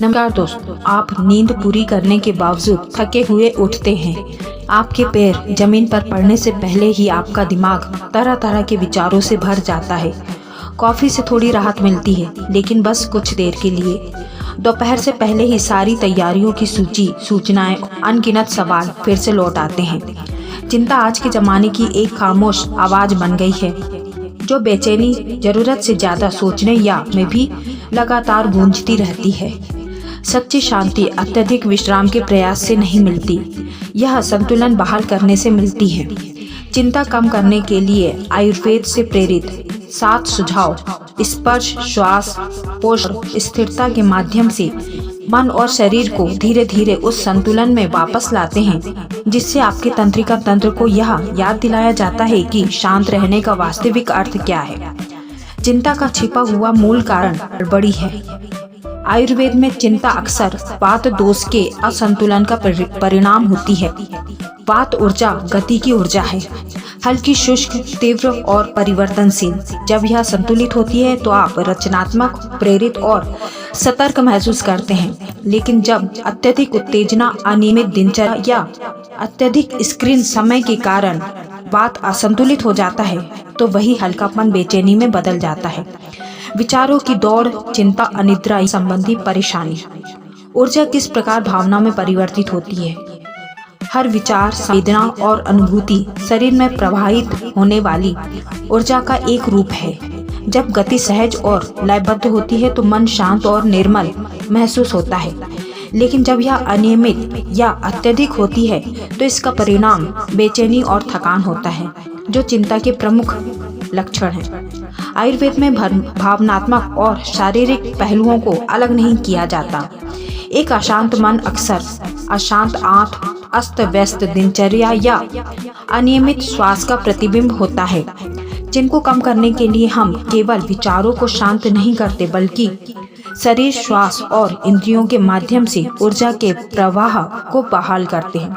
नमस्कार दोस्तों, आप नींद पूरी करने के बावजूद थके हुए उठते हैं। आपके पैर जमीन पर पड़ने से पहले ही आपका दिमाग तरह तरह के विचारों से भर जाता है। कॉफी से थोड़ी राहत मिलती है, लेकिन बस कुछ देर के लिए। दोपहर से पहले ही सारी तैयारियों की सूचनाएं, अनगिनत सवाल फिर से लौट आते हैं। चिंता आज के जमाने की एक खामोश आवाज बन गई है, जो बेचैनी, जरूरत से ज्यादा सोचने या में भी लगातार गूंजती रहती है। सच्ची शांति अत्यधिक विश्राम के प्रयास से नहीं मिलती, यह संतुलन बहाल करने से मिलती है। चिंता कम करने के लिए आयुर्वेद से प्रेरित 7 सुझाव स्पर्श, श्वास, पोषण, स्थिरता के माध्यम से मन और शरीर को धीरे धीरे उस संतुलन में वापस लाते हैं, जिससे आपके तंत्रिका तंत्र को यह याद दिलाया जाता है कि शांत रहने का वास्तविक अर्थ क्या है। चिंता का छिपा हुआ मूल कारण गड़बड़ी है। आयुर्वेद में चिंता अक्सर वात दोष के असंतुलन का परिणाम होती है। वात ऊर्जा गति की ऊर्जा है, हल्की, शुष्क, तीव्र और परिवर्तनशील। जब यह संतुलित होती है तो आप रचनात्मक, प्रेरित और सतर्क महसूस करते हैं। लेकिन जब अत्यधिक उत्तेजना, अनियमित दिनचर्या या अत्यधिक स्क्रीन समय के कारण वात असंतुलित हो जाता है, तो वही हल्कापन बेचैनी में बदल जाता है। विचारों की दौड़, चिंता, अनिद्रा संबंधी परेशानी। ऊर्जा किस प्रकार भावना में परिवर्तित होती है। हर विचार, संवेदना और अनुभूति शरीर में प्रवाहित होने वाली ऊर्जा का एक रूप है। जब गति सहज और लयबद्ध होती है तो मन शांत और निर्मल महसूस होता है। लेकिन जब यह अनियमित या अत्यधिक होती है तो इसका परिणाम बेचैनी और थकान होता है, जो चिंता के प्रमुख लक्षण हैं। आयुर्वेद में भावनात्मक और शारीरिक पहलुओं को अलग नहीं किया जाता। एक अशांत मन अक्सर अशांत आंख, अस्त व्यस्त दिनचर्या या अनियमित श्वास का प्रतिबिंब होता है। जिनको कम करने के लिए हम केवल विचारों को शांत नहीं करते, बल्कि शरीर, श्वास और इंद्रियों के माध्यम से ऊर्जा के प्रवाह को बहाल करते हैं।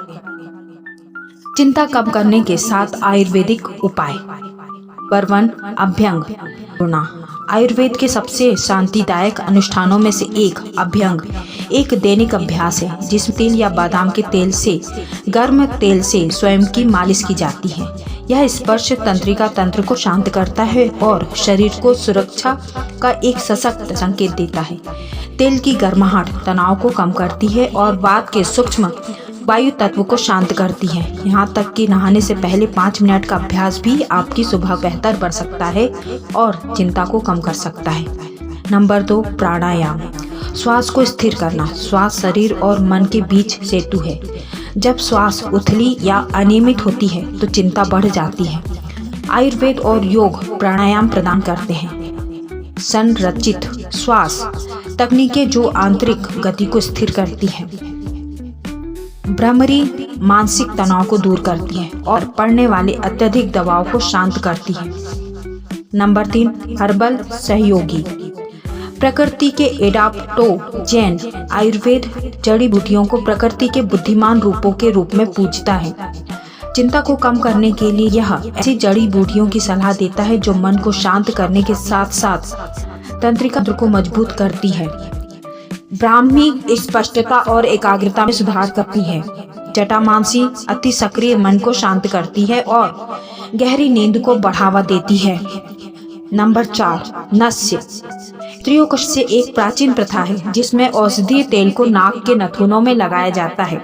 चिंता कम करने के 7 आयुर्वेदिक उपाय। परवन अभ्यंग गुणा। आयुर्वेद के सबसे शांतिदायक अनुष्ठानों में से एक अभ्यंग एक दैनिक अभ्यास है, जिसमें तिल या बादाम के तेल से, गर्म तेल से स्वयं की मालिश की जाती है। यह स्पर्श तंत्रिका तंत्र को शांत करता है और शरीर को सुरक्षा का एक सशक्त संकेत देता है। तेल की गर्माहट तनाव को कम करती है और वात के सूक्ष्म वायु तत्व को शांत करती है। यहाँ तक कि नहाने से पहले 5 मिनट का अभ्यास भी आपकी सुबह बेहतर बन सकता है और चिंता को कम कर सकता है। नंबर 2, प्राणायाम। श्वास को स्थिर करना। श्वास शरीर और मन के बीच सेतु है। जब श्वास उथली या अनियमित होती है तो चिंता बढ़ जाती है। आयुर्वेद और योग प्राणायाम प्रदान करते हैं। संरचित श्वास तकनीकें जो आंतरिक गति को स्थिर करती हैं, भ्रामरी मानसिक तनाव को दूर करती है और पड़ने वाले अत्यधिक दबाव को शांत करती है। नंबर 3, हर्बल सहयोगी। प्रकृति के एडाप्टोजेन। आयुर्वेद जड़ी बूटियों को प्रकृति के बुद्धिमान रूपों के रूप में पूजता है। चिंता को कम करने के लिए यह ऐसी जड़ी बूटियों की सलाह देता है जो मन को शांत करने के साथ साथ तंत्रिका तंत्र को मजबूत करती है। ब्राह्मी स्पष्टता और एकाग्रता में सुधार करती है। जटामांसी अति सक्रिय मन को शांत करती है और गहरी नींद को बढ़ावा देती है। नंबर 4, नस्य। त्रियोकश से एक प्राचीन प्रथा है जिसमें औषधीय तेल को नाक के नथुनों में लगाया जाता है।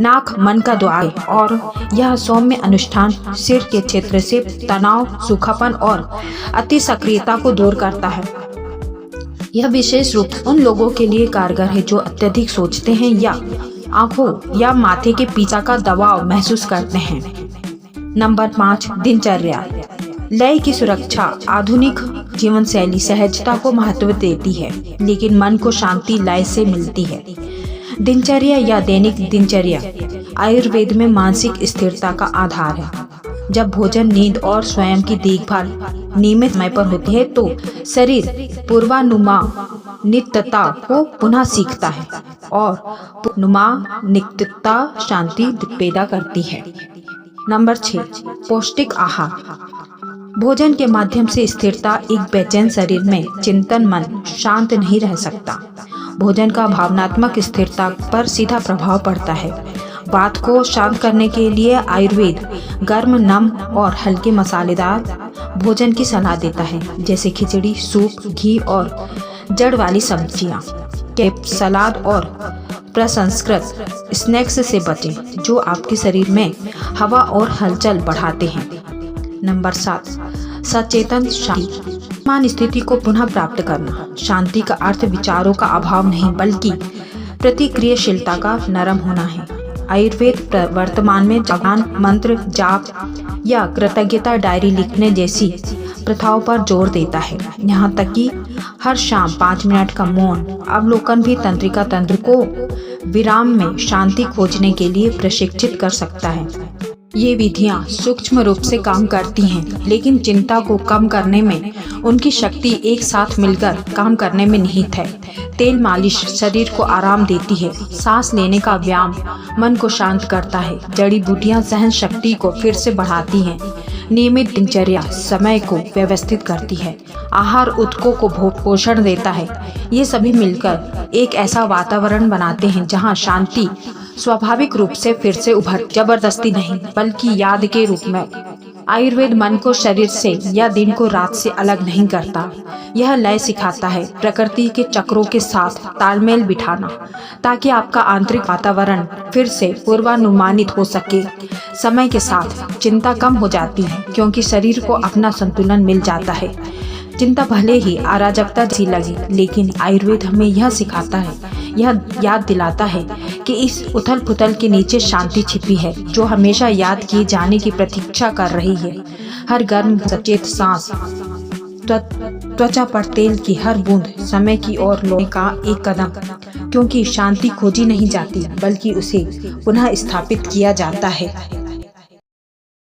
नाक मन का द्वार है और यह सौम्य अनुष्ठान सिर के क्षेत्र से तनाव, सूखापन और अति सक्रियता को दूर करता है। यह विशेष रूप उन लोगों के लिए कारगर है जो अत्यधिक सोचते हैं या आंखों या माथे के पीछा का दबाव महसूस करते हैं। नंबर 5, दिनचर्या। लय की सुरक्षा। आधुनिक जीवन शैली सहजता को महत्व देती है, लेकिन मन को शांति लय से मिलती है। दिनचर्या या दैनिक दिनचर्या आयुर्वेद में मानसिक स्थिरता का आधार है। जब भोजन, नींद और स्वयं की देखभाल नियमित समय पर होती है तो शरीर पूर्वानुमानिकता को पुनः सीखता है और पूर्वानुमानिकता शांति पैदा करती है। नंबर 6, पौष्टिक आहार। भोजन के माध्यम से स्थिरता। एक बेचैन शरीर में चिंतन मन शांत नहीं रह सकता। भोजन का भावनात्मक स्थिरता पर सीधा प्रभाव पड़ता है। बात को शांत करने के लिए आयुर्वेद गर्म, नम और हल्के मसालेदार भोजन की सलाह देता है, जैसे खिचड़ी, सूप, घी और जड़ वाली सब्जियां। केप, सलाद और प्रसंस्कृत स्नैक्स से बचें जो आपके शरीर में हवा और हलचल बढ़ाते हैं। नंबर 7, सचेतन शांति। वर्तमान स्थिति को पुनः प्राप्त करना। शांति का अर्थ विचारों का अभाव नहीं बल्कि प्रतिक्रियाशीलता का नरम होना है। आयुर्वेद वर्तमान में ध्यान, मंत्र जाप या कृतज्ञता डायरी लिखने जैसी प्रथाओं पर जोर देता है। यहाँ तक कि हर शाम 5 मिनट का मौन अवलोकन भी तंत्रिका तंत्र को विराम में शांति खोजने के लिए प्रशिक्षित कर सकता है। ये विधियां सूक्ष्म रूप से काम करती हैं, लेकिन चिंता को कम करने में उनकी शक्ति एक साथ मिलकर काम करने में निहित है। तेल मालिश शरीर को आराम देती है। सांस लेने का व्यायाम मन को शांत करता है। जड़ी बूटियां सहन शक्ति को फिर से बढ़ाती हैं। नियमित दिनचर्या समय को व्यवस्थित करती है। आहार ऊतकों को पोषण देता है। ये सभी मिलकर एक ऐसा वातावरण बनाते हैं जहाँ शांति स्वाभाविक रूप से फिर से उभर, जबरदस्ती नहीं बल्कि याद के रूप में। आयुर्वेद मन को शरीर से या दिन को रात से अलग नहीं करता। यह लय सिखाता है प्रकृति के चक्रों के साथ तालमेल बिठाना, ताकि आपका आंतरिक वातावरण फिर से पूर्वानुमानित हो सके। समय के साथ चिंता कम हो जाती है क्योंकि शरीर को अपना संतुलन मिल जाता है। चिंता भले ही अराजकता सी लगे, लेकिन आयुर्वेद हमें यह सिखाता है, यह याद दिलाता है कि इस उथल पुथल के नीचे शांति छिपी है, जो हमेशा याद किए जाने की प्रतीक्षा कर रही है। हर गर्म सचेत सांस, त्वचा पर तेल की हर बूंद समय की ओर लौटने का एक कदम, क्योंकि शांति खोजी नहीं जाती बल्कि उसे पुनः स्थापित किया जाता है।